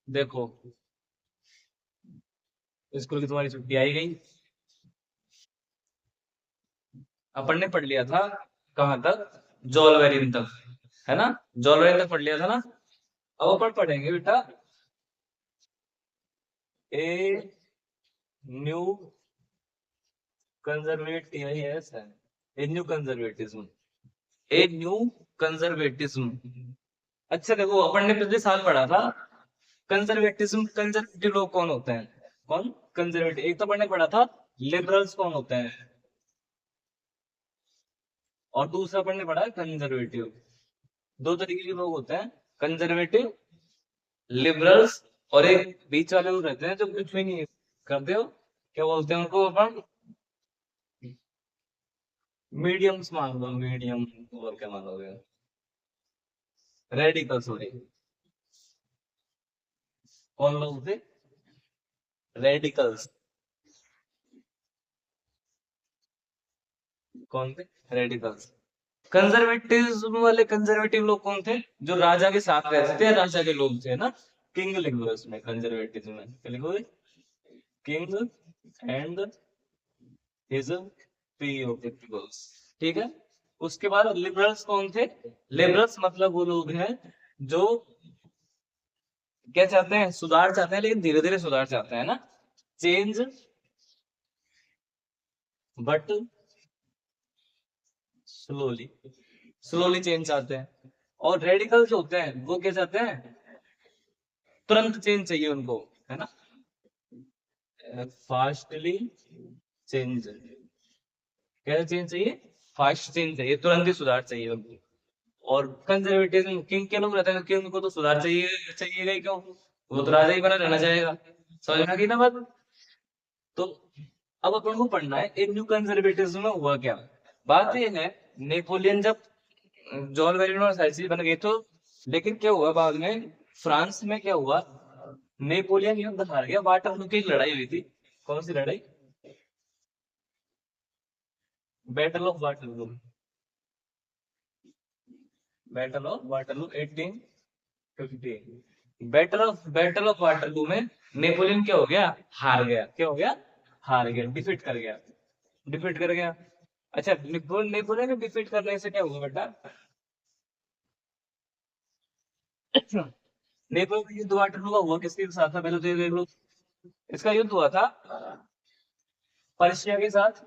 देखो, स्कूल की तुम्हारी छुट्टी आई गई। अपन ने पढ़ लिया था कहाँ तक? जॉलवेरिन तक, है ना? जॉलवेरिन तक पढ़ लिया था ना। अब अपन पढ़ेंगे बेटा ए न्यू कंजर्वेटिव है, a new conservatism, a new conservatism. अच्छा देखो, अपन ने पिछले साल पढ़ा था कंजर्वेटिज्म। कंजर्वेटिव लोग कौन होते हैं? कौन कंजर्वेटिव? एक तो अपन ने पढ़ा था लिबरल्स कौन होते हैं, और दूसरा अपन ने पढ़ा है कंजर्वेटिव। दो तरीके के लोग होते हैं, कंजर्वेटिव, लिबरल्स, और एक बीच वाले लोग रहते हैं जो कुछ भी नहीं करते हो। क्या बोलते हैं उनको अपन? मीडियम्स मान लो, मीडियम। और क्या मान लोगे? Radical, sorry. कौन लोग थे? रेडिकल्स। कौन थे? रेडिकल्स। कंजर्वेटिज्म वाले कंजर्वेटिव लोग कौन थे? जो राजा के साथ रहते थे, राजा के लोग थे ना। किंग लिख लो इसमें, कंजर्वेटिज्म में क्या लिखोगे? King and his peoples. ठीक है। उसके बाद लिबरल्स कौन थे? लिबरल्स मतलब वो लोग हैं जो क्या चाहते हैं? सुधार चाहते हैं, लेकिन धीरे धीरे सुधार चाहते हैं ना। Change but slowly, slowly change चाहते हैं। और रेडिकल जो होते हैं वो क्या चाहते हैं? तुरंत चेंज चाहिए उनको, है ना। फास्टली चेंज, कैसे चेंज चाहिए? फास्ट चेंज चाहिए, तुरंत ही सुधार चाहिए उनको। और कंजर्वेटिज्म किंग के लोग रहते हैं कि उनको तो सुधार चाहिए, चाहिए ही क्यों? वो तो राजा ही बना रहना चाहेगा। समझ में आ गई ना बात? तो अब अपन को पढ़ना है एक न्यू कंजर्वेटिज्म में हुआ क्या। बात ये है, नेपोलियन जब जॉन वेरिनो और साइसिस बन गए तो, लेकिन क्या हुआ बाद में? फ्रांस में क्या हुआ? नेपोलियन युद्ध हार गया, वाटरलू की एक लड़ाई हुई थी। कौन सी लड़ाई? Battle of Waterloo. Battle of Waterloo 1815। Battle of Waterloo में नेपोलियन क्या हो गया? हार गया। क्या हो गया? हार गया, डिफीट कर गया। डिफीट कर गया। अच्छा, नेपोलियन ने डिफीट करने से क्या हुआ बेटा? नेपोलियन का युद्ध वाटरलू का हुआ किसके साथ था? पहले तो ये देख लो। इसका युद्ध हुआ था पर्शिया के साथ।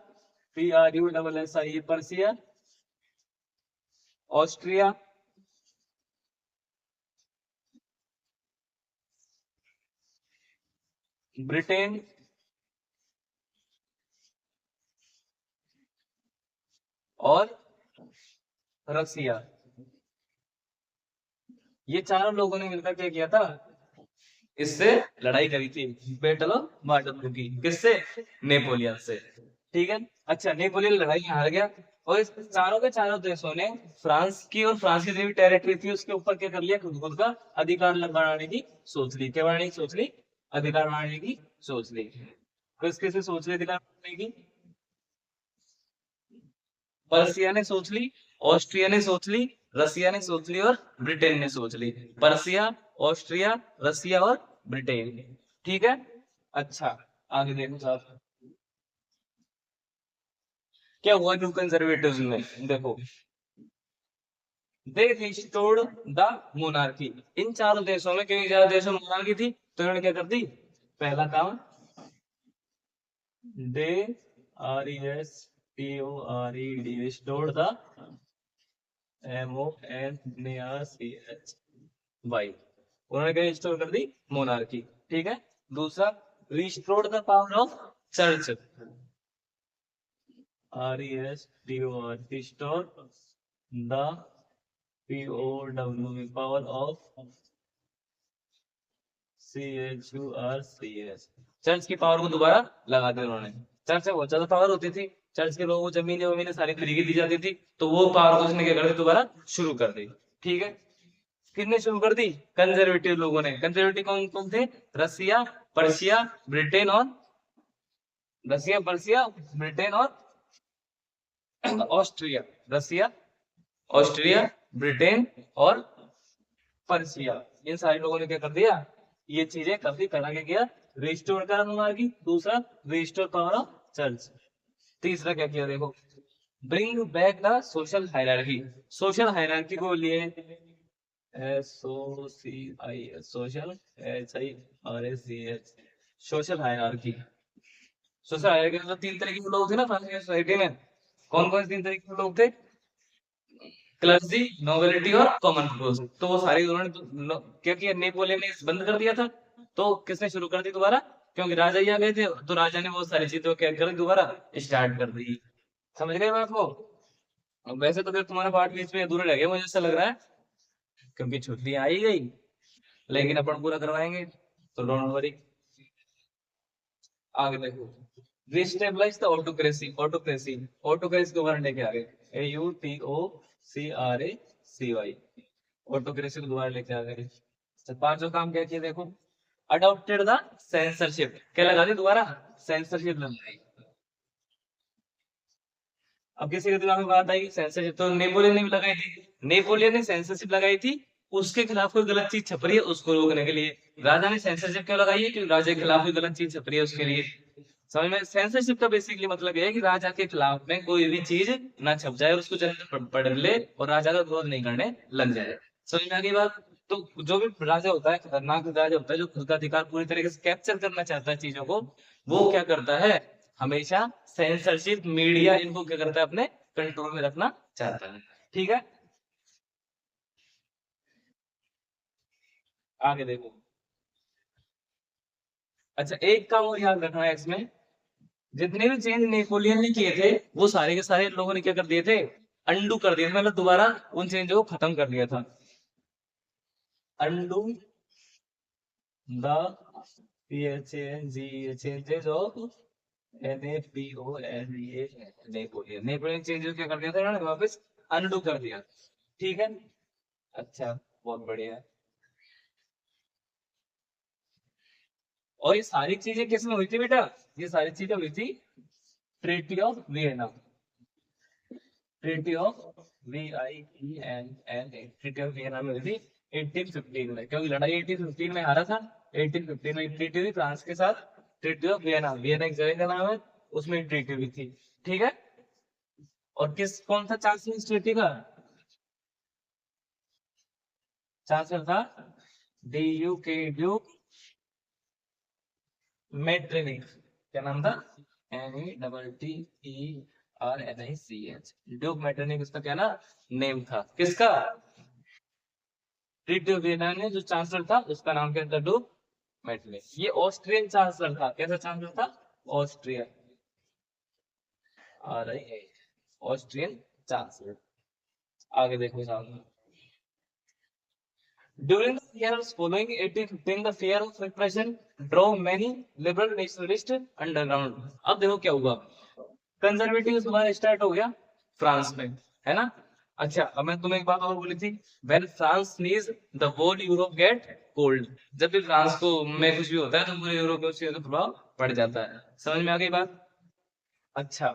PRUSSIA, Persia. ऑस्ट्रिया। ब्रिटेन। और रसिया। ये चारों लोगों ने मिलकर क्या किया था? इससे लड़ाई करी थी, बैटल ऑफ वाटरलू की। किससे? नेपोलियन से। ठीक है। अच्छा, नेपोलियन लड़ाई हार गया, और इस चारों के चारों देशों ने फ्रांस की, और फ्रांस की जो भी टेरिटरी थी उसके ऊपर क्या कर लिया? खुद खुद का अधिकार बनाने की सोच ली। क्या बनाने की सोच ली? अधिकार बनाने की सोच ली। किस किसे सोच ली अधिकार बनाने की? पर्सिया ने सोच ली, ऑस्ट्रिया ने सोच ली, रसिया ने सोच ली, और ब्रिटेन ने सोच ली। पर्सिया, ऑस्ट्रिया, रसिया और ब्रिटेन। ठीक है। अच्छा, आगे देखो साहब, क्या हुआ न्यू कंजर्वेटिव्स में? देखो, दे रिस्टोर्ड द मोनार्की। इन चारों देशों में, कई चार देशों में मोनार्की थी, तो इन्होंने क्या कर दी? पहला काम, दे RESTORED, रिस्टोर्ड द, MONARCHY, उन्होंने क्या रिस्टोर कर दी? मोनार्की। ठीक है। दूसरा, restored the power of church. RESTOR, restore the POWER, power of CHURCS, church की पावर को दोबारा लगा दिया उन्होंने। चर्च में बहुत ज्यादा पावर होती थी, चर्च के लोगों को जमीनें वमीनें सारी फ्री की दी जाती थी, तो वो पावर को उसने क्या कर दी? दोबारा शुरू कर दी। ठीक है। किसने शुरू कर दी? कंजर्वेटिव लोगों ने। कंजर्वेटिव कौन कौन थे? रसिया, पर्शिया, ब्रिटेन और, रसिया, पर्शिया, ब्रिटेन और ऑस्ट्रिया। रसिया, ऑस्ट्रिया, ब्रिटेन और पर्शिया। इन सारे लोगों ने क्या कर दिया? ये चीजें काफी पहला क्या किया, रिस्टोर करा मोनार्की। दूसरा, रिस्टोर पावर ऑफ चर्च। तीसरा क्या किया देखो, bring back the social hierarchy. Social hierarchy को लिए SOCI, social HIRACH, social hierarchy. Social hierarchy मतलब तीन तरीके के लोग थे ना फ्रांस की सोसाइटी में। कौन कौन से तीन तरीके के लोग थे? क्लर्जी, नोबिलिटी और कॉमन पीपल्स। तो वो सारी उन्होंने क्या किया, नेपोलियन ने बंद कर दिया था। तो किसने शुरू कर दी दोबारा? क्योंकि राजा ही आ गए थे, तो राजा ने वो सारी चीजें क्या कर दी, दोबारा स्टार्ट कर दी। समझ गए बात को? वैसे तो फिर तुम्हारा पार्ट बीच में अधूरा रह गया मुझे ऐसा लग रहा है, क्योंकि छुट्टी आ ही गई, लेकिन अपन पूरा करवाएंगे, तो डोंट वरी। आगे देखो, रिस्टेबलाइज द ऑटोक्रेसी। ऑटोक्रेसी, ऑटोक्रेसी को दोबारा लेके आ गए, AUTOCRACY, ऑटोक्रेसी को दोबारा लेके आ गए। तो पांचों काम क्या किए देखो, अडॉप्टेड द सेंसरशिप। क्या लगा दी दोबारा? सेंसरशिप लगाई। अब किसी के दिमाग में बात आई सेंसरशिप, तो नेपोलियन ने भी लगाई थी। नेपोलियन ने सेंसरशिप लगाई थी, उसके खिलाफ कोई गलत चीज छप रही है उसको रोकने के लिए। राजा ने सेंसरशिप क्यों लगाई है? क्योंकि राजा के खिलाफ कोई गलत चीज छप रही है उसके लिए। समझ में? सेंसरशिप का बेसिकली मतलब ये है कि राजा के खिलाफ में कोई भी चीज ना छप जाए और उसको जनता पढ़ ले और राजा का विरोध नहीं करने लग जाए। समझ में आ गई बात? तो जो भी राजा होता है, खतरनाक राजा होता है, जो खुद का अधिकार पूरी तरीके से कैप्चर करना चाहता है चीजों को, वो क्या करता है, हमेशा सेंसरशिप, मीडिया, इनको क्या करता है, अपने कंट्रोल में रखना चाहता है। ठीक है, आगे देखो। अच्छा, एक काम और याद रखना है इसमें, जितने भी चेंज नेपोलियन ने किए थे, वो सारे के सारे लोगों ने क्या कर दिए थे, अंडू कर दिए थे, मतलब दोबारा उन चेंजों को खत्म कर दिया था। Undo the changes of NAPOLEON, Napoleon. Napoleon changes क्या कर दिया था इन्होंने, वापस अनडू कर दिया। ठीक है, अच्छा, बहुत बढ़िया है। और ये सारी चीजें किस में हुई थी बेटा? ये सारी चीजें हुई थी treaty of Vienna. Treaty of VIENNA, treaty of Vienna में हुई थी 1815 में, क्योंकि लड़ाई 1815 में हारा था। 1815 में ट्रीटी हुई फ्रांस के साथ, ट्रीटी ऑफ वियना। वियना एक जगह का नाम है, उसमें ट्रीटी हुई थी। ठीक है, और कौन सा चांसलर इस ट्रीटी का? चांसलर था ड्यूक मेटरनिक। क्या नाम था? METTERNICH, ड्यूक मेटरनिक उसका क्या ना नेम था, किसका? ट्रीटी ऑफ वियना ने जो चांसलर था उसका नाम क्या था? Duke Metternich. ये ऑस्ट्रियन चांसलर था। कैसा चांसलर था? Austrian, Austrian chancellor. आगे देखो सामने, during the years following 1815, the fear of repression drove many liberal nationalists underground. अब देखो क्या हुआ, कंजर्वेटिव दोबारा स्टार्ट हो गया फ्रांस में, है ना? अच्छा, अब मैं तुम्हें एक बात और बोली थी, when France sneeze the whole Europe get cold। जब भी फ्रांस को में कुछ भी होता है तो पूरे यूरोप में उसका प्रभाव पड़ जाता है। समझ में आ गई बात? अच्छा,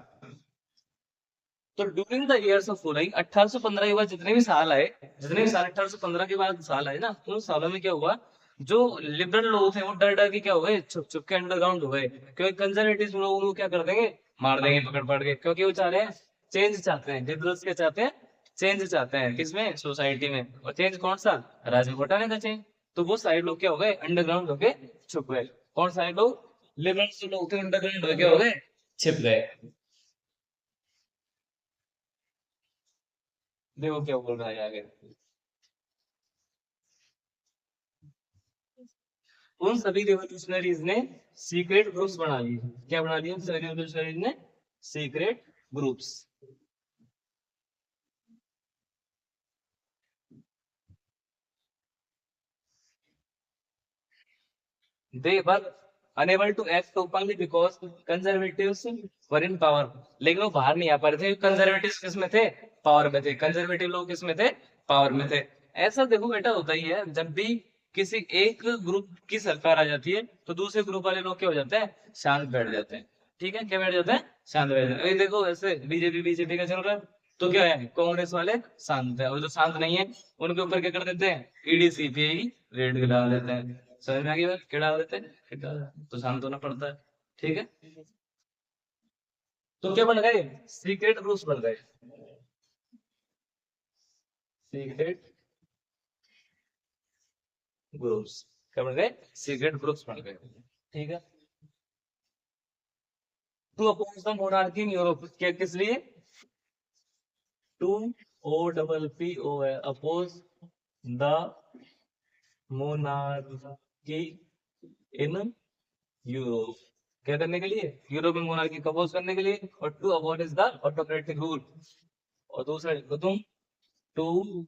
तो during the years of following, 1815 के बाद जितने भी साल आए, जितने भी साल 1815 के बाद साल आए ना, उन सालों में क्या हुआ, जो लिबरल लोग थे वो डर डर के क्या हो गए, छुप छुप के अंडरग्राउंड हो गए। क्योंकि कंजर्वेटिव लोग उनको क्या कर देंगे, मार देंगे पकड़ पकड़ के, क्योंकि वो चाह रहे हैं चेंज, चाहते हैं लिबरल्स क्या चाहते हैं, चेंज चाहते हैं। किसमें? सोसाइटी में। और चेंज कौन सा? राजा को हटाने का चेंज। तो वो सारे लोग क्या हो गए, अंडरग्राउंड होके छुप गए। कौन सारे लोग? लिबरल्स जो लोग थे अंडरग्राउंड होके क्या हो गए, छिप गए। देखो क्या बोल रहा है आगे, उन सभी रिवोल्यूशनरीज ने सीक्रेट ग्रुप्स बना लिए। क्या बना लिए उन सभी रिवोल्यूशनरीज ने? Secret groups. They were unable to act openly because conservatives were in power. लेकिन वो बाहर नहीं आ पा रहे थे, कंजर्वेटिव्स किस में थे? पावर में थे। कंजर्वेटिव लोग किस में थे? पावर में थे। ऐसा देखो बेटा होता ही है, जब भी किसी एक ग्रुप की सरकार आ जाती है तो दूसरे ग्रुप वाले लोग क्या हो जाते हैं, शांत बैठ जाते हैं। ठीक है, क्या बैठ जाते हैं? शांत बैठ जाते हैं। अभी देखो ऐसे बीजेपी का चल रहा है, तो क्या है, कांग्रेस वाले शांत है, और जो शांत नहीं है उनके ऊपर क्या कर देते हैं, ईडी सीबीआई रेड डाल देते हैं। समझ में आ गई बात? क्या डाल देते हैं? तो शांत होना पड़ता है। ठीक है, तो क्या बन गए? सीक्रेट ग्रुप्स बन गए। सीक्रेट ग्रुप्स क्या बन गए? सीक्रेट ग्रुप्स बन गए। ठीक है, to oppose the monarchy in Europe, क्या किस लिए? To O double P O है, oppose the monarchy in Europe, क्या करने के लिए? यूरोपियन मोनार्की को अपोज करने के लिए। और to abolish the autocratic rule, और दूसरा लिखो तुम, to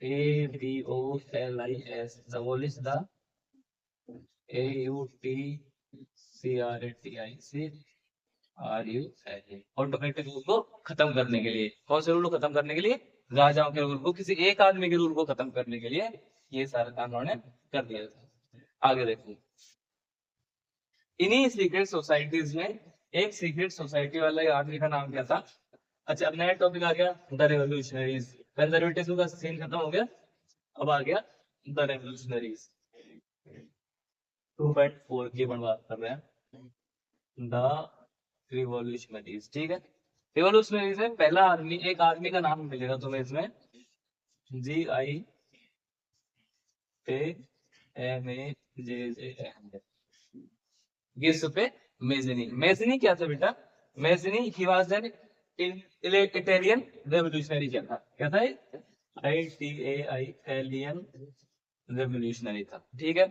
A B O L I S, abolish the, A U T C R A T I C R U L A, autocratic rule को खत्म करने के लिए। कौन से रूल को खत्म करने के लिए? राजाओं के रूल को, किसी एक आदमी के रूल को खत्म करने के लिए ये सारा काम उन्होंने कर दिया था। आगे देखो, इन्हीं सीक्रेट सोसाइटीज में एक सीक्रेट सोसाइटी वाला आदमी का नाम क्या था? अच्छा, अब नया टॉपिक आ गया, द रेवोल्यूशनरीज। कंजर्वेटिज्म का सीन खत्म हो गया, अब आ गया द रेवोल्यूशनरीज। 2.4 की अपन बात कर रहे हैं, द रिवॉल्यूशनरीज। ठीक है, रिवॉल्यूशनरीज में पहला आदमी, एक आदमी का नाम मिलेगा तुम्हें इसमें, जी आई पे M A J J N, गिस पे मेजनी। मेजनी क्या था बेटा? Mazzini he was an Italian revolutionary. क्या था? क्या था? आई टी ए आई एलियन रेवोल्यूशनरी था। ठीक है,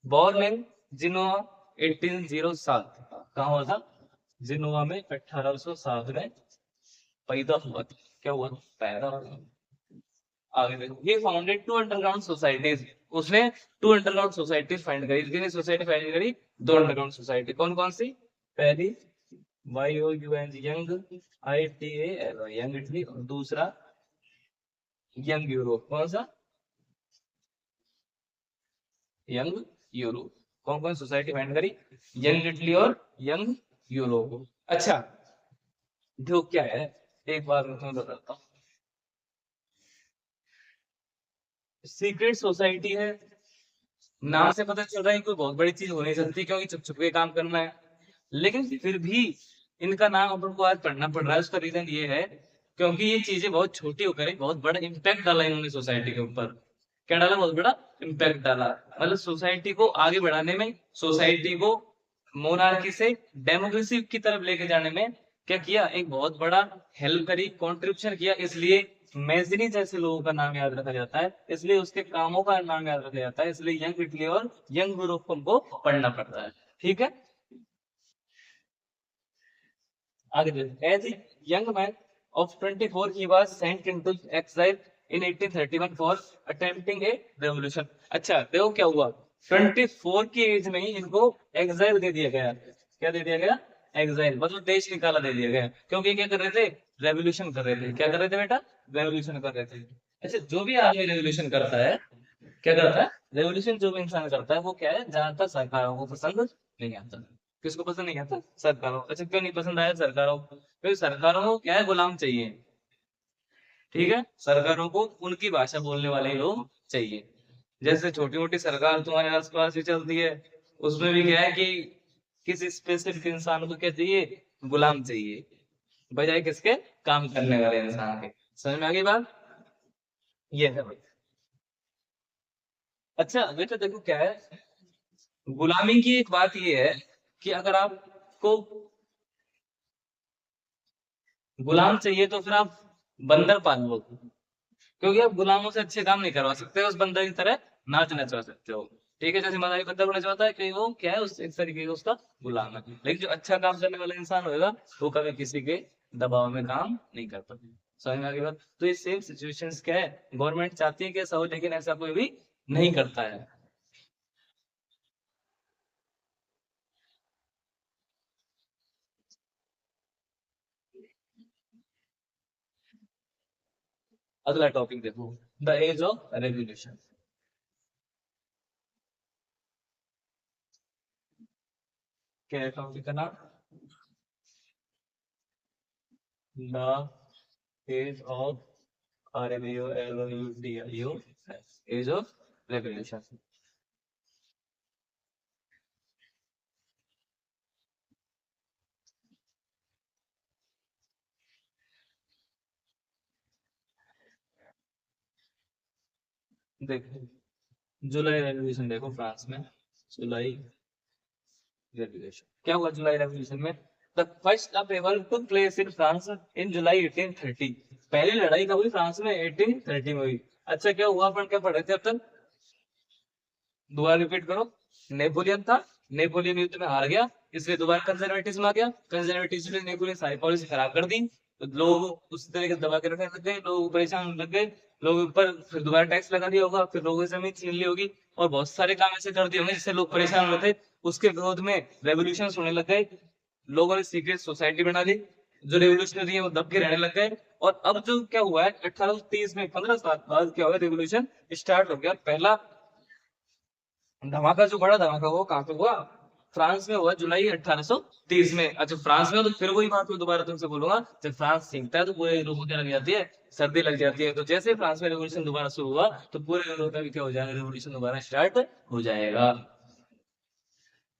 बॉर्न इन जिनोआ 1807, कहाँ हुआ था? जिनोआ में 1807 में पैदा हुआ था। क्या हुआ? पैदा हुआ। आगे देखो, ये फाउंडेड टू अंडरग्राउंड सोसाइटीज, उसने टू अंडरग्राउंड सोसाइटीज फाइंड करी। कितनी सोसाइटी फाइंड करी? दो अंडरग्राउंड सोसाइटी। कौन कौन सी? पहली Y O U N, young, I T A young Italy, और दूसरा यंग यूरोप। कौन सा? Young Europe. कौन कौन सोसाइटी फाइंड करी? यंग इटली और यंग यूरोप। अच्छा, जो क्या है, एक बार मैं तुम्हें बताता हूँ। सीक्रेट सोसाइटी है, नाम से पता चल रहा है कोई बहुत बड़ी चीज हो नहीं सकती, क्योंकि छुप छुप के काम करना है। लेकिन फिर भी इनका नाम अपन को आज पढ़ना पड़ रहा है। उसका रीजन ये है क्योंकि ये चीजें बहुत छोटी होकर एक बहुत बड़ा इम्पैक्ट डाला इन्होंने सोसाइटी के ऊपर। क्या डाला? बहुत बड़ा इम्पैक्ट डाला। मतलब सोसाइटी को आगे बढ़ाने में, सोसाइटी को मोनार्की से डेमोक्रेसी की तरफ लेके जाने में क्या किया? एक बहुत बड़ा हेल्प करी, कंट्रीब्यूशन किया। इसलिए मेजनी जैसे लोगों का नाम याद रखा जाता है, इसलिए उसके कामों का नाम याद रखा जाता है, इसलिए यंग इटली और यंग यूरोप को हमको पढ़ना पड़ता है। ठीक है, आगे देखते हैं। As a young man of 24, he was sent into exile in 1831 for attempting a revolution. अच्छा, देखो क्या हुआ। 24 की एज में ही इनको एग्जाइल दे दिया गया। क्या दे दिया गया? एग्जाइल, मतलब देश निकाला दे दिया गया। क्योंकि क्या कर रहे थे? रेवोल्यूशन कर रहे थे। क्या कर रहे थे बेटा? रेवोल्यूशन कर रहे थे। अच्छा, जो भी आदमी रेवोल्यूशन करता है, क्या करता है? रेवोल्यूशन जो भी इंसान करता है वो क्या है, ज्यादातर सरकारों को पसंद नहीं आता। किसको पसंद नहीं आता? सरकारों। अच्छा, क्यों नहीं पसंद आया सरकारों को? क्योंकि सरकारों को क्या है, गुलाम चाहिए। ठीक है, सरकारों को उनकी भाषा बोलने वाले लोग चाहिए। जैसे छोटी मोटी सरकार तुम्हारे आसपास ही चलती है, उसमें भी क्या है कि किसी स्पेसिफिक इंसान को क्या चाहिए? गुलाम चाहिए, बजाय किसके? काम करने वाले इंसान के। समझ में आ गई बात? ये है भाई। अच्छा बेटा, देखो क्या है, गुलामी की एक बात ये है कि अगर आपको गुलाम चाहिए तो फिर आप बंदर पाल लो, क्योंकि आप गुलामों से अच्छे काम नहीं करवा सकते, उस बंदर की तरह नाच नचवा सकते हो। ठीक है, जैसे मदारी बंदर को नचवाता है कि वो क्या है, उस एक तरीके का उसका गुलाम है। लेकिन जो अच्छा काम करने वाला इंसान होगा वो कभी किसी के दबाव में काम नहीं करता। समझ में आ गई बात? तो ये सेम सिचुएशंस क्या है, गवर्नमेंट चाहती है कि ऐसा हो, लेकिन ऐसा कोई भी नहीं करता है। अगला टॉपिक देखो, द एज ऑफ रेवोल्यूशन। क्या है टॉपिक का नाम? The age of REVOLUTION, age of revolution. देखो जुलाई रेवोल्यूशन देखो फ्रांस में, जुलाई रेवोल्यूशन क्या हुआ जुलाई रेवोल्यूशन में? The first of revolt took place in France in July 1830। पहली लड़ाई कब हुई फ्रांस में? 1830 में हुई। अच्छा क्या हुआ, अपन क्या पढ़े थे अब तक? दोबारा रिपीट करो। नेपोलियन था, नेपोलियन युद्ध में हार गया, इसलिए दोबारा कंजर्वेटिज्म आ गया, कंजर्वेटिज्म ने नेपोलियन सारी पॉलिसी खराब कर दी, तो लोग उसी तरीके से दबा के रखने लग गए, लोग परेशान होने लग गए, लोगों पर फिर दोबारा टैक्स लगा दिया होगा, फिर लोगों से जमीन छीन ली होगी, और बहुत सारे काम ऐसे कर दिए होंगे जिससे लोग परेशान होते थे। उसके विरोध में रेवोल्यूशन होने लग गए, लोगों ने सीक्रेट सोसाइटी बना ली, जो रेवोल्यूशनरी है वो दब के रहने लग गए। और अब जो क्या हुआ है 1830 में, 15 साल बाद क्या हुआ, रेवोल्यूशन स्टार्ट हो गया। पहला धमाका, जो बड़ा धमाका वो कहाँ पे हुआ? फ्रांस में हुआ, जुलाई 1830 में। अच्छा फ्रांस में, तो फिर वही बात मैं दोबारा तुमसे बोलूंगा, जब फ्रांस सीखता है तो पूरे यूरोप को क्या लग जाती है? सर्दी लग जाती है। तो जैसे ही फ्रांस में रेवोल्यूशन दोबारा शुरू हुआ, तो पूरे यूरोप में भी क्या हो जाएगा, रेवोल्यूशन दोबारा स्टार्ट हो जाएगा।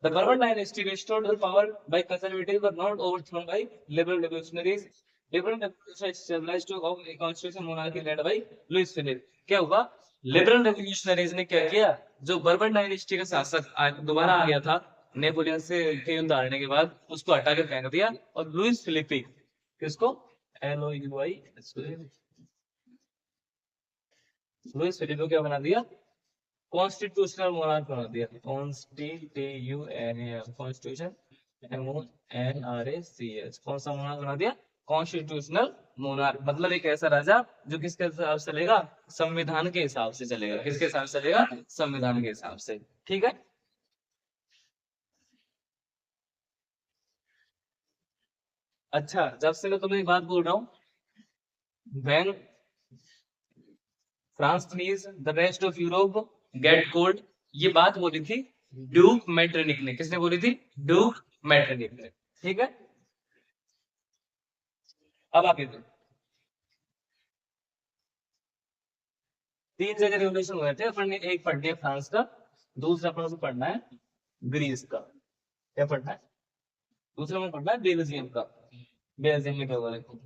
The Bourbon dynasty restored her power by conservatives but not overthrown by liberal revolutionaries. Liberal revolutionaries stabilized a constitutional monarchy led by Louis Philippe. क्या हुआ? लिबरल रेवोल्यूशनरीज ने क्या किया? जो बर्बन डायनेस्टी का शासक दोबारा आ गया था नेपोलियन से के युद्ध हारने के बाद, उसको हटा के फेंक दिया, और लुइस फिलिपी, किसको? LOUI, लुइस फिलिपी को क्या बना दिया? कॉन्स्टिट्यूशनल मोनार्क बना दिया। कॉन्स्टिट्यूशन MONRACH, कौन सा मोनार्क बना दिया? कॉन्स्टिट्यूशनल मोनार्क, मतलब एक ऐसा राजा जो किसके हिसाब से चलेगा? संविधान के हिसाब से चलेगा। किसके हिसाब से चलेगा? संविधान के हिसाब से। ठीक है। अच्छा जब से मैं तुम्हें एक बात बोल रहा हूँ, when France please the rest of Europe gate cold, ये बात बोली थी ड्यूक मेटरनिक ने। किसने बोली थी? ड्यूक मेटरनिक ने। ठीक है। अब आगे थे तीन जगह रिवोल्यूशन हुए थे, अपन ने एक पढ़ लिया फ्रांस का, दूसरा अपन को पढ़ना है ग्रीस का। क्या पढ़ना है? दूसरा में पढ़ना है बेल्जियम का। बेल्जियम में क्या हुआ देखो।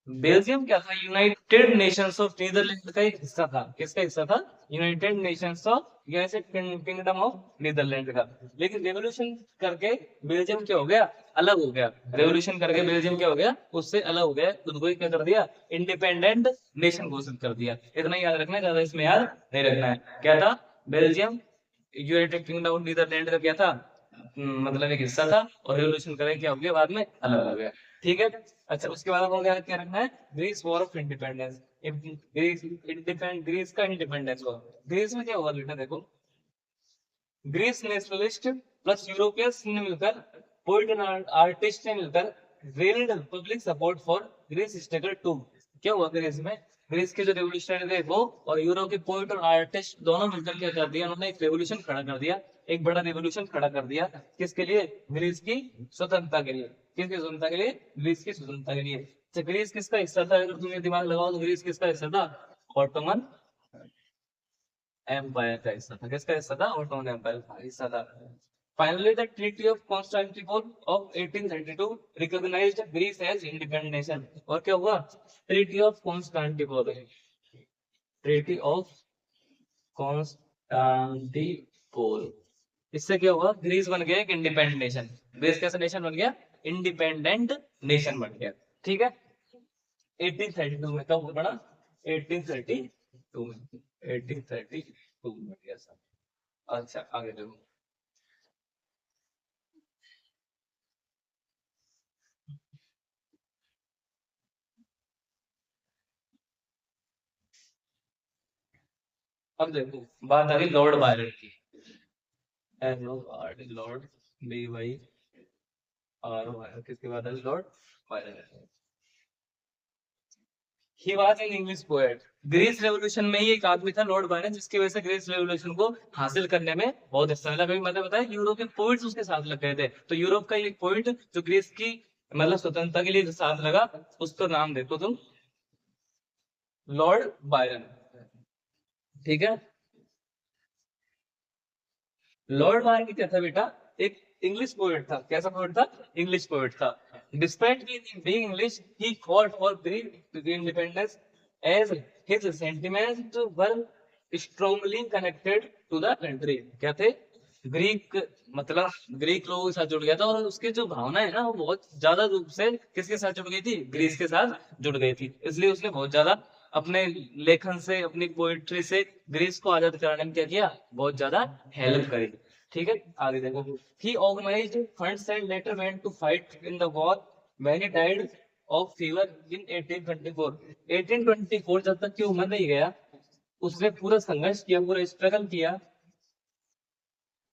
बेल्जियम क्या था? यूनाइटेड नेशंस ऑफ नीदरलैंड का एक हिस्सा था। किसका हिस्सा था? United Nations of, United Kingdom of Netherland का। लेकिन रेवोल्यूशन करके बेल्जियम क्या हो गया? अलग हो गया। रेवोल्यूशन करके बेल्जियम क्या हो गया? उससे अलग हो गया, खुद को ही क्या कर दिया? इंडिपेंडेंट नेशन घोषित कर दिया। इतना ही याद रखना है, ज्यादा इसमें याद नहीं रखना है। क्या था? Belgium United Kingdom of Netherland का क्या था? मतलब एक हिस्सा था, और रेवोल्यूशन करके क्या हो गया बाद में? अलग हो गया। ठीक है। अच्छा उसके बाद हमको क्या क्या रखना है? Greece war of independence. Greece का इंडिपेंडेंस हुआ। ग्रीस में क्या हुआ बेटा देखो, ग्रीस नेशनलिस्ट प्लस यूरोपियंस ने मिलकर, पोइट एंड आर्टिस्ट ने मिलकर rallied public support for Greece struggle too. क्या हुआ ग्रीस में? ग्रीस के जो रेवोल्यूशनरी थे वो और यूरोप के पोइट और आर्टिस्ट दोनों मिलकर क्या कर दिया? उन्होंने एक रेवोल्यूशन खड़ा कर दिया, एक बड़ा रेवोल्यूशन खड़ा कर दिया। किसके लिए? ग्रीस की स्वतंत्रता के लिए। किसकी स्वतंत्रता के लिए? ग्रीस की स्वतंत्रता के लिए। तो ग्रीस किसका हिस्सा था? अगर तुम ये दिमाग लगाओ तो ग्रीस किसका हिस्सा था? ऑटोमन एम्पायर का हिस्सा था। किसका हिस्सा था? ऑटोमन एम्पायर का हिस्सा था। Finally, the Treaty of Constantinople of 1832 recognized Greece as independent nation. और क्या हुआ? Treaty of Constantinople, Treaty of Constantinople, इससे क्या हुआ? ग्रीस बन गया एक इंडिपेंडेंट नेशन। ग्रीस कैसा नेशन बन गया? इंडिपेंडेंट नेशन बन गया। ठीक है। 1832 में कब बना? 1832 में, 1832 में बन गया सर। अच्छा आगे देखो। अब देखो बात आ गई लॉर्ड बायरन की। लॉर्ड BYRON, किसकी बात आ गई? Lord Byron. He was an English poet. Greece revolution में ही एक आदमी था लॉर्ड बायरन, जिसकी वजह से ग्रीस रेवोल्यूशन को हासिल करने में बहुत हिस्सा मिला। अभी मैंने बताया यूरोपियन पोइट्स उसके साथ लग गए थे, तो यूरोप का एक पोइट जो ग्रीस की मतलब स्वतंत्रता के लिए जो साथ लगा, उसका नाम देखो तुम, लॉर्ड बायरन। ठीक है। लॉर्ड बायरन क्या था बेटा? एक इंग्लिश पोएट था। कैसा पोएट था? इंग्लिश पोएट था। Despite being English, he fought for Greek independence as his sentiment were strongly connected to the country. क्या थे? ग्रीक, मतलब ग्रीक लोगों के साथ जुड़ गया था, और उसकी जो भावना है ना वो बहुत ज्यादा रूप से किसके साथ जुड़ गई थी? ग्रीस के साथ जुड़ गई थी। इसलिए उसने बहुत ज्यादा अपने लेखन से, अपनी पोइट्री से ग्रीस को आजाद कराने में क्या किया? बहुत ज्यादा हेल्प करी। ठीक है, आगे देखो। He organised funds and later went to fight in the war when he died of fever in 1824। 1824 जब तक की उम्र नहीं गया, उसने पूरा संघर्ष किया, पूरा स्ट्रगल किया,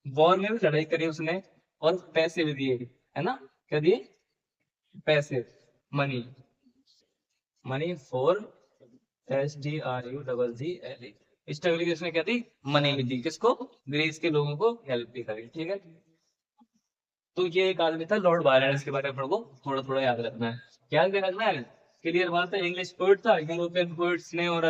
वॉर में भी लड़ाई करी उसने, और पैसे भी दिए, है ना? क्या दिए? पैसे, money. Money for STRUGGLE struggle की उसने क्या दी? मनी भी दी। किसको? ग्रीस के लोगों को हेल्प भी करी। ठीक है, तो ये एक आदमी था लॉर्ड बायरन। इसके बारे में आपको थोड़ा थोड़ा याद रखना है। क्या याद रखना है? क्लियर बात है। इंग्लिश पोइट था, यूरोपियन पोइट्स ने और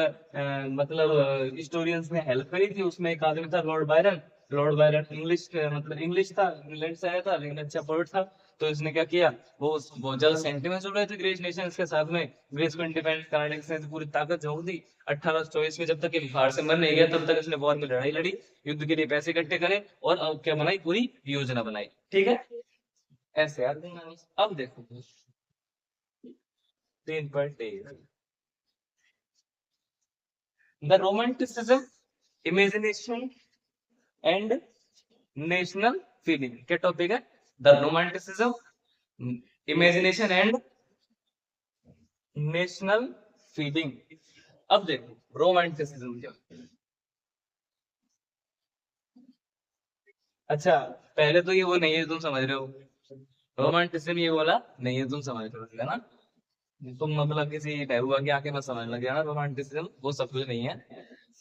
मतलब हिस्टोरियंस ने हेल्प करी थी। उसमें एक आदमी था Lord Byron. Lord Byron English, मतलब इंग्लिश था, इंग्लैंड से आया था, लेकिन अच्छा पोइट था। तो इसने क्या किया? वो बहुत ज्यादा सेंटिमेंट जुड़ रहे थे ग्रीस नेशन के साथ में। ग्रीस को इंडिपेंडेंट कराने की पूरी ताकत झोंक दी। 1824 में जब तक ये बुखार से मर नहीं गया, तब तक इसने वॉर में लड़ाई लड़ी, युद्ध के लिए पैसे इकट्ठे करे, और अब क्या बनाई? पूरी योजना बनाई। ठीक है, ऐसे यार। अब देखो 3.1, the romanticism, imagination and national feeling. क्या टॉपिक है? The romanticism, imagination and national feeling. अब देखो रोमांटिसिज्म क्या। अच्छा, पहले तो ये वो नहीं है, तुम समझ रहे हो। रोमांटिसिज्म ये बोला नहीं है, तुम समझ रहे हो, है ना? तुम मतलब किसी महबूबा के आके मत समझ लगे ना, रोमांटिसिज्म वो सब कुछ नहीं है।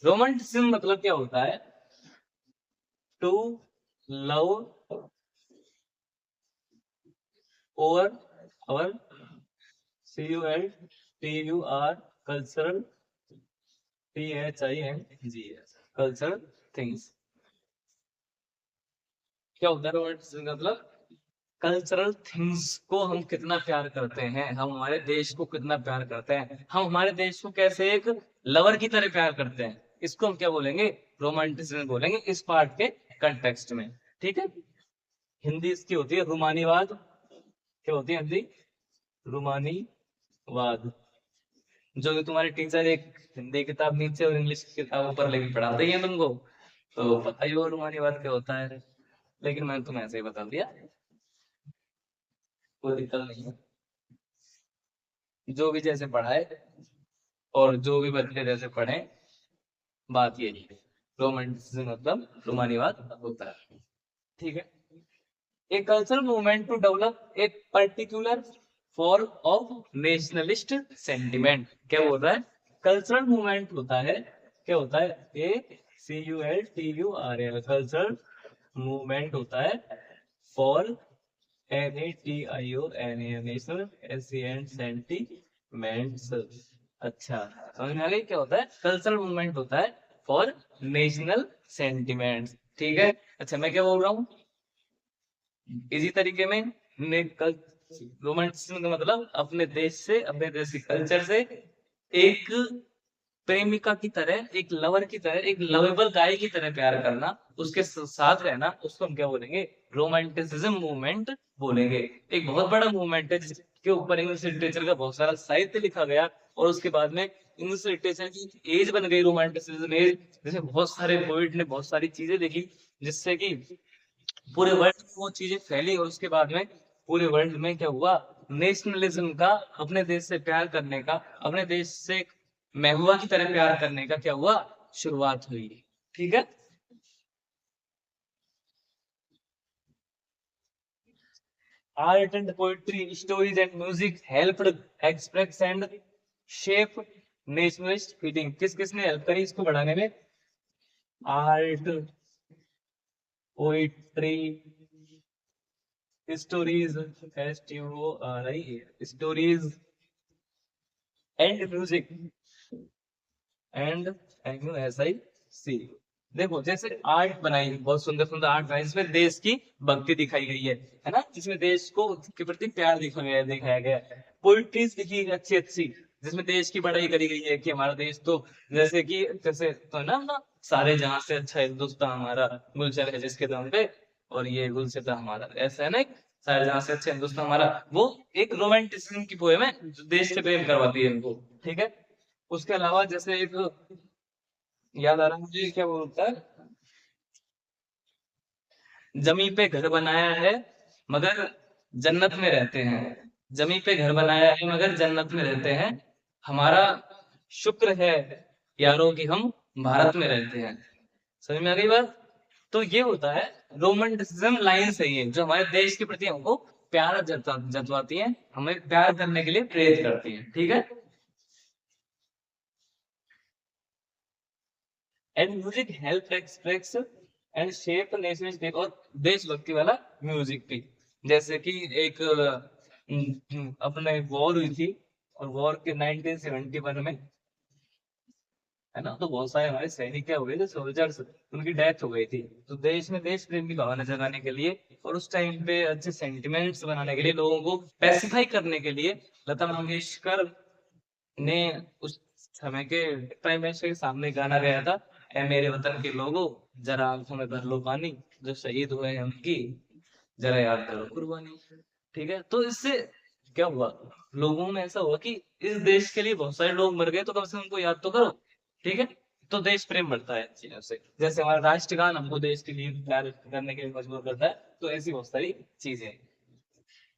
रोमांटिसिज्म मतलब क्या होता है? टू लव ओवर और CULTUR cultural, THINGS cultural things. क्या होता है रोमांटिसिज्म? मतलब कल्चरल थिंग्स को हम कितना प्यार करते हैं, हम हमारे देश को कितना प्यार करते हैं, हम हमारे देश को कैसे एक लवर की तरह प्यार करते हैं, इसको हम क्या बोलेंगे? रोमांटिसिज्म बोलेंगे, इस पार्ट के कंटेक्स्ट में। ठीक है, हिंदी इसकी होती है रूमानीवाद। क्या होती है हिंदी? रूमानीवाद। जो कि तुम्हारे टीचर एक हिंदी किताब नीचे और इंग्लिश की किताब ऊपर लेके पढ़ाते ही है तुमको, तो पता ही वो रूमानीवाद क्या होता है। लेकिन मैंने तुम्हें ऐसे ही बता दिया, कोई दिक्कत नहीं है। जो भी जैसे पढ़ाए और जो भी बच्चे जैसे पढ़े, बात ये है। रोमांटिसिज्म मतलब रूमानीवाद होता है। ठीक है, a cultural movement to develop a particular form of nationalist sentiment. क्या बोल रहा है? कल्चरल मूवमेंट होता है, क्या होता है? CULTURL कल्चरल मूवमेंट होता है फॉर NATION नेशनल सेंटिमेंट्स। अच्छा, समझ में आ गई क्या होता है? कल्चरल मूवमेंट होता है फॉर नेशनल सेंटिमेंट्स। ठीक है, अच्छा मैं क्या बोल रहा हूँ? इसी तरीके में रोमांटिसिज्म का मतलब अपने देश से, अपने देश के कल्चर से एक प्रेमिका की तरह, एक लवर की तरह, एक लवेबल गाय की तरह प्यार करना, उसके साथ रहना, उसको हम क्या बोलेंगे? रोमांटिसिज्म मूवमेंट बोलेंगे। एक बहुत बड़ा मूवमेंट है जिसके ऊपर इंग्लिश लिटरेचर का बहुत सारा साहित्य लिखा गया, और उसके बाद में इंग्लिश लिटरेचर की एज बन गई, रोमांटिसिज्म एज। जैसे बहुत सारे पोइट ने बहुत सारी चीजें लिखी, जिससे कि पूरे वर्ल्ड में वो चीजें फैली, और उसके बाद में पूरे वर्ल्ड में क्या हुआ? नेशनलिज्म का, अपने देश से प्यार करने का, अपने देश से महबूबा की तरह प्यार करने का क्या हुआ? शुरुआत हुई। ठीक है, art and poetry, stories and music helped express and shape nationalist feeling. किस किसने हेल्प करी इसको बढ़ाने में? Art, poetry, stories, stories and music and MUSIC। देखो जैसे आर्ट बनाई, बहुत सुंदर सुंदर आर्ट बनाई, इसमें देश की भक्ति दिखाई गई है ना? जिसमें देश को के प्रति प्यार दिखाया गया है। पोइट्रीज लिखी अच्छी अच्छी, जिसमें देश की बड़ाई करी गई है कि हमारा देश तो जैसे तो है ना, सारे जहां से अच्छा हिंदुस्तान हमारा, गुलशन है जिसके दम पे, और ये गुलशता हमारा, ऐसा है ना एक, सारे जहां से अच्छा हिंदुस्तान हमारा, वो एक रोमांटिसिज्म की पोएम है जो देश से प्रेम करवाती है इनको। ठीक है। उसके अलावा जैसे एक याद आ रहा है मुझे, क्या बोलता है, जमी पे घर बनाया है मगर जन्नत में रहते हैं, जमी पे घर बनाया है मगर जन्नत में रहते हैं, हमारा शुक्र है यारों की हम भारत में रहते हैं। समझ में आ गई बात? तो ये होता है रोमांटिसिज्म लाइन, सही है, जो हमारे देश के प्रति हमको प्यार जतवाती है, हमें प्यार करने के लिए प्रेरित करती है। ठीक है। And music help express and shape national state, और देशभक्ति वाला म्यूजिक भी, जैसे कि एक अपने वॉर हुई थी, और वॉर के 1971 में, है ना, तो बहुत सारे हमारे सैनिक क्या हुए थे, सोल्जर्स, उनकी डेथ हो गई थी। तो देश में देश प्रेम की भावना जगाने के लिए, और उस टाइम पे अच्छे सेंटिमेंट्स बनाने के लिए, लोगों को पैसिफाई करने के लिए, लता मंगेशकर ने उस समय के प्राइम मिनिस्टर के सामने गाना गाया था, ऐ मेरे वतन के लोगों, जरा आंखों में भर लो पानी, जो शहीद हुए हैं उनकी जरा याद करो कुर्बानी। ठीक है। तो इससे क्या हुआ, लोगों में ऐसा हुआ कि इस देश के लिए बहुत सारे लोग मर गए, तो कम से कम उनको याद तो करो। ठीक है। तो देश प्रेम बढ़ता है इन चीजों से, जैसे हमारा राष्ट्रगान हमको देश के लिए प्यार करने के लिए मजबूर करता है, तो ऐसी बहुत सारी चीजें हैं।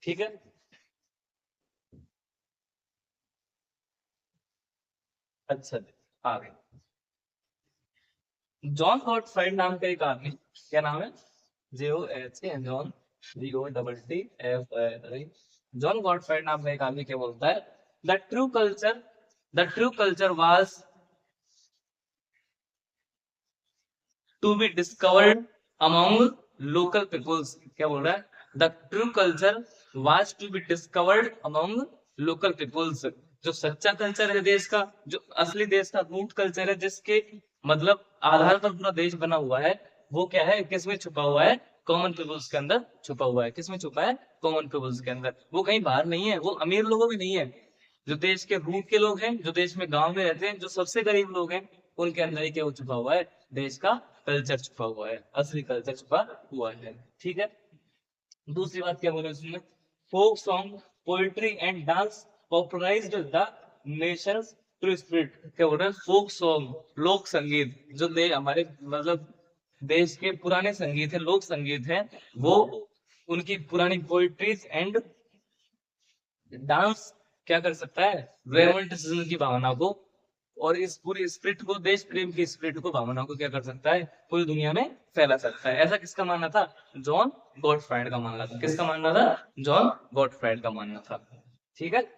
ठीक है। अच्छा, आगे जॉन गॉटफ्राइड नाम का एक आदमी, क्या नाम है, JOH, John, GOTT FRIED, John Gottfried नाम का एक आदमी क्या बोलता है, the true culture, the true culture was to be discovered among local peoples. क्या बोल रहा है, the true culture was to be discovered among local peoples. जो सच्चा कल्चर है देश का, जो असली देश का रूट कल्चर है, जिसके मतलब आधार पर पूरा देश बना हुआ है, वो क्या है, किसमें छुपा हुआ है, कॉमन पीपुल्स के अंदर छुपा हुआ है। किसमें छुपा है, कॉमन पीपुल्स के अंदर। वो कहीं बाहर नहीं है, वो अमीर लोगों में नहीं है, जो देश के रूट के लोग हैं, जो देश में गांव में रहते हैं, जो सबसे गरीब लोग हैं, उनके अंदर ही क्या वो छुपा हुआ है, देश का कल्चर छुपा हुआ है, असली कल्चर छुपा हुआ है। ठीक है। दूसरी बात क्या बोले उसमें, folk song, poetry and dance popularized the nation's true spirit. क्या बोल रहे हैं, फोक सॉन्ग, लोक संगीत, जो दे हमारे मतलब देश के पुराने संगीत है, लोक संगीत है, वो उनकी पुरानी पोइट्रीज एंड डांस क्या कर सकता है, रोमांटिसिज्म की भावना को, और इस पूरी स्पिरिट को, देश प्रेम की स्पिरिट को, भावना को क्या कर सकता है, पूरी दुनिया में फैला सकता है। ऐसा किसका मानना था, जॉन गॉटफ्राइड का मानना था। किसका मानना था, जॉन गॉटफ्राइड का मानना था। ठीक है।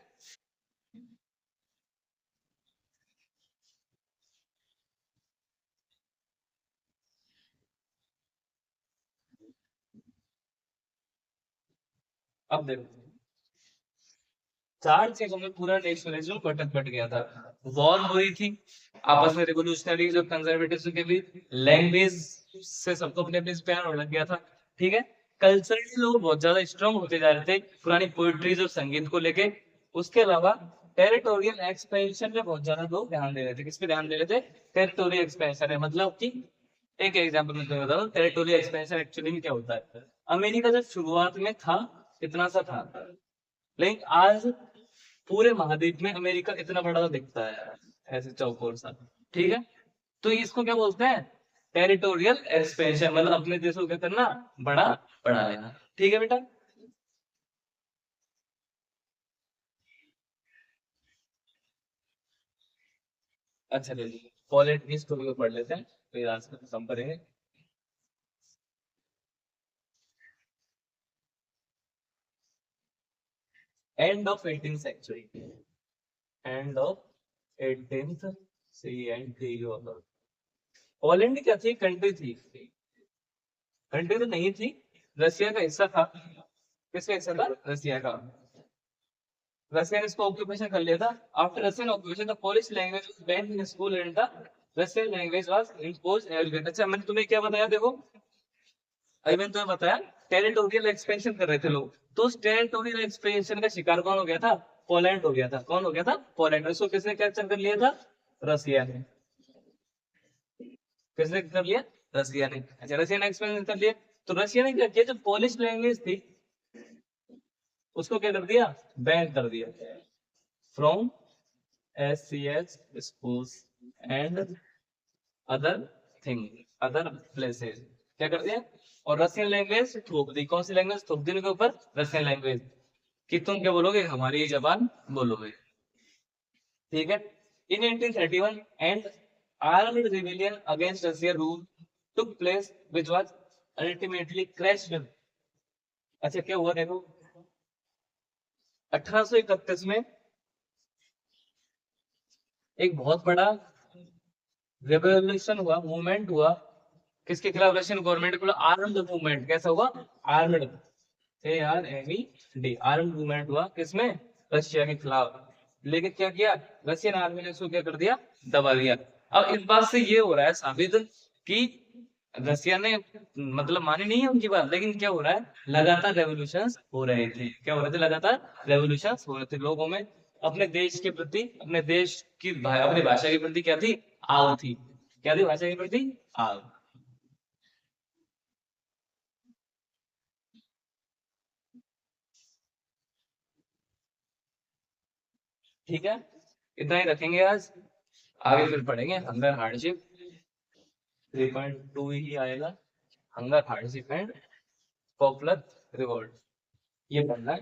अब देखो, चार चीजों में पूरा नेशनलिज्म भटक भट गया था। वॉर हो रही थी आपस में, रिवोल्यूशनरी जो कंजर्वेटिव के भी, लैंग्वेज से सबको अपने अपने से प्यार होने लग गया था। ठीक है। कल्चरली लोग बहुत ज्यादा स्ट्रांग होते जा रहे थे पुरानी पोइट्रीज और संगीत को लेके। उसके अलावा टेरिटोरियल एक्सपेंशन पे बहुत ज्यादा लोग ध्यान दे रहे थे। किस पे ध्यान दे रहे थे, टेरिटोरियल एक्सपेंशन है, मतलब कि एक एग्जांपल मैं तुम्हें बता दूं, टेरिटोरियल एक्सपेंशन एक्चुअली में क्या होता है। अमेरिका जब शुरुआत में था, इतना सा था, लेकिन आज पूरे महाद्वीप में अमेरिका इतना बड़ा दिखता है, ऐसे चौकोर सा। ठीक है। तो इसको क्या बोलते हैं, टेरिटोरियल एक्सपेंशन, मतलब अपने देशों को क्या करना, बड़ा बढ़ा लेना। ठीक है बेटा। अच्छा ले लीजिए, पोलैंड की स्टोरी को पढ़ लेते हैं, फिर आज का खत्म करेंगे। End of 18th century, end of 18th CNT, Poland क्या थी, कंट्री थी, कंट्री तो नहीं थी, रशिया का हिस्सा था। किसका हिस्सा था, रशिया का। रशिया ने इसको ऑक्यूपेशन कर लिया था। After Russian occupation the Polish language was banned in school and the Russian language was imposed everywhere. अच्छा, मैंने तुम्हें क्या बताया, देखो अभी मैंने तुम्हें बताया टेरिटोरियल एक्सपेंशन कर रहे थे लोग, तो उस टेरिटोरियल एक्सपेंशन का शिकार कौन हो गया था, पोलैंड हो गया था। कौन हो गया था? पोलैंड। इसको किसने कैप्चर कर लिया था? रसिया ने। किसने कर लिया? रसिया ने। अच्छा, रसिया ने एक्सपेंशन कर लिया। तो रसिया ने क्या किया, जो पोलिश लैंग्वेज थी उसको क्या कर दिया? बैन कर दिया from SCS schools and other thing, other places. क्या कर दिया? और रशियन लैंग्वेज थोप दी। कौन सी लैंग्वेज थोप दी उनके ऊपर? Russian language. कि तुम क्या बोलोगे? हमारी ही जबान बोलोगे। ठीक है। इन 1831 and armed rebellion against Russia rule took place which was ultimately crashed. अच्छा, क्या हुआ देखो, 1831 में एक बहुत बड़ा रेवोल्यूशन हुआ, मूवमेंट हुआ। किसके खिलाफ? रशियन गवर्नमेंट के खिलाफ। Armed movement. कैसा हुआ? आर्म्ड, ARMED, आर्म्ड मूवमेंट हुआ। किसमें? रशिया के खिलाफ। लेकिन क्या किया? रशियन आर्मी ने उसको क्या कर दिया? दबा दिया। अब इस बात से ये हो रहा है साबित कि रसिया ने मतलब मानी नहीं है उनकी बात, लेकिन क्या हो रहा है? लगातार रेवोल्यूशन हो रहे थे। क्या हो रहे थे? लगातार रेवोल्यूशन हो रहे थे। लोगों में अपने देश के प्रति, अपने देश की अपनी भाषा के प्रति क्या थी? आग थी। क्या थी? भाषा के प्रति आग। ठीक है, इतना ही रखेंगे आज। आगे फिर पढ़ेंगे हंगर हार्डशिप। 3.2 ही आएगा। Hunger hardship and popular revolt, ये पढ़ना है।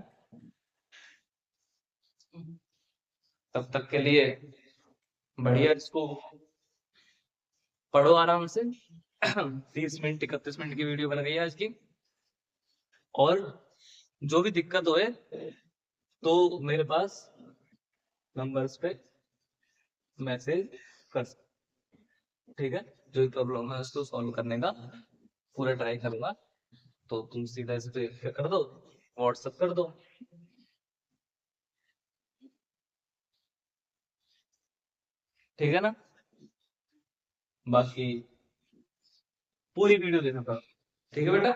तब तक के लिए बढ़िया इसको पढ़ो आराम से। 30 मिनट 31 मिनट की वीडियो बन गई है आज की। और जो भी दिक्कत होए तो मेरे पास नंबर्स पे मैसेज कर सकते। ठीक है, जो भी प्रॉब्लम है उसको सॉल्व करने का पूरा ट्राई करूंगा। तो तुम सीधा इस पे कर दो, व्हाट्सएप कर दो। ठीक है ना? बाकी पूरी वीडियो देखना। ठीक है बेटा।